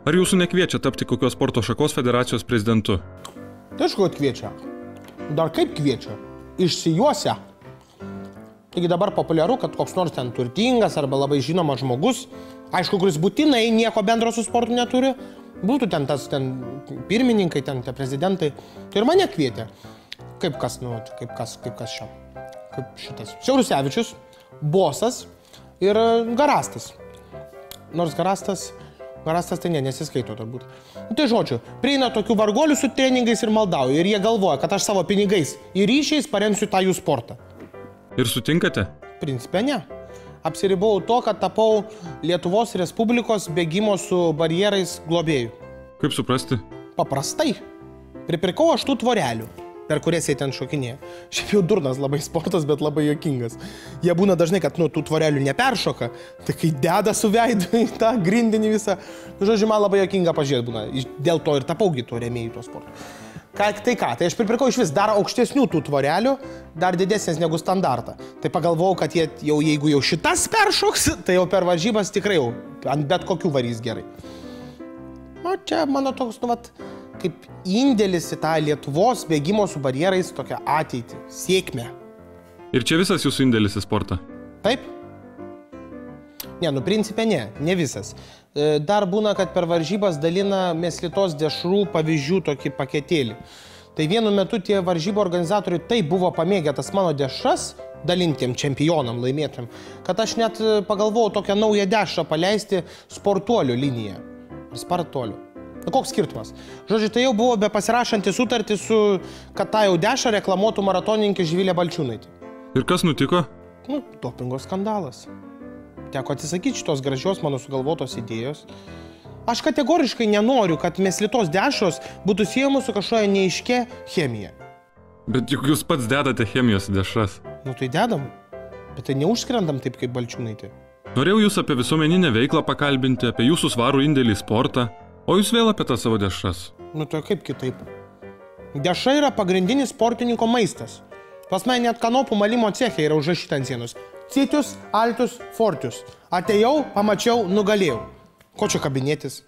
Ar jūsų nekviečia tapti kokios sporto šakos federacijos prezidentu? Tai aišku, kad kviečia. Dar kaip kviečia? Išsijuosia. Taigi dabar populiaru, kad koks nors ten turtingas arba labai žinomas žmogus, aišku, kuris būtinai nieko bendro su sportu neturi, būtų ten tas pirmininkai, ten tie prezidentai, tai ir mane kvietė. Kaip kas čia? Kaip šitas. Siaurusevičius, Bosas ir Garastas. Nors Garastas tai nesiskaito turbūt. Tai žodžiu, prieina tokių vargolių su treningais ir maldauja. Ir jie galvoja, kad aš savo pinigais ir ryšiais paremsiu tą jų sportą. Ir sutinkate? Principe ne. Apsiribau to, kad tapau Lietuvos Respublikos bėgimo su barjerais globėjų. Kaip suprasti? Paprastai. Pripirkau 8 tvorelių, per kurias jie ten šokinėja. Šiaip jau durnas labai sportas, bet labai juokingas. Jie būna dažnai, kad tų tvorelių neperšoka, tai kai deda su veidu į tą grindinį visą. Žodžiu, man labai juokinga pažiūrėti būna. Dėl to ir tapaugi to rėmėjų to sporto. Tai aš pripirkau iš vis dar aukštesnių tų tvorelių, dar didesnės negu standartą. Tai pagalvojau, kad jeigu jau šitas peršoks, tai jau per varžybas tikrai jau ant bet kokių varys gerai. O čia mano toks, kaip indėlis į tą Lietuvos bėgimo su barjerais tokią ateitį, sėkmę. Ir čia visas jūsų indėlis į sportą? Taip. Ne, principe ne visas. Dar būna, kad per varžybas dalina Meslitos dešrų pavyzdžių tokį paketėlį. Tai vienu metu tie varžybų organizatoriai taip buvo pamėgę tas mano dešras, dalintiem čempionam, laimėtėm, kad aš net pagalvojau tokią naują dešrą paleisti sportuolių liniją. Spartuolių. Koks skirtumas? Žodžiu, tai jau buvo be pasirašanti sutartį kad tą jau dešrą reklamuotų maratoninkė Živilė Balčiūnaitė. Ir kas nutiko? Dopingo skandalas. Teko atsisakyti šitos gražios mano sugalvotos idėjos. Aš kategoriškai nenoriu, kad Meslitos dešros būtų siejamos su kažkokia neaiškia chemija. Bet juk jūs pats dedate chemijos dešras. Tai dedam, bet tai neužskrendam taip kaip Balčiūnaitė. Norėjau jūs apie visuomeninę veiklą pakalbinti, apie jūsų svarų indėlį į sportą, o jūs vėl apie tą savo dešras. Tai kaip kitaip? Dešra yra pagrindinis sportininko maistas. Pas mane net kanopų malimo cechė yra užrašyta ant sienos. Citius, Altus, Fortius. Atėjau, pamačiau, nugalėjau. Ko čia kabinėtis?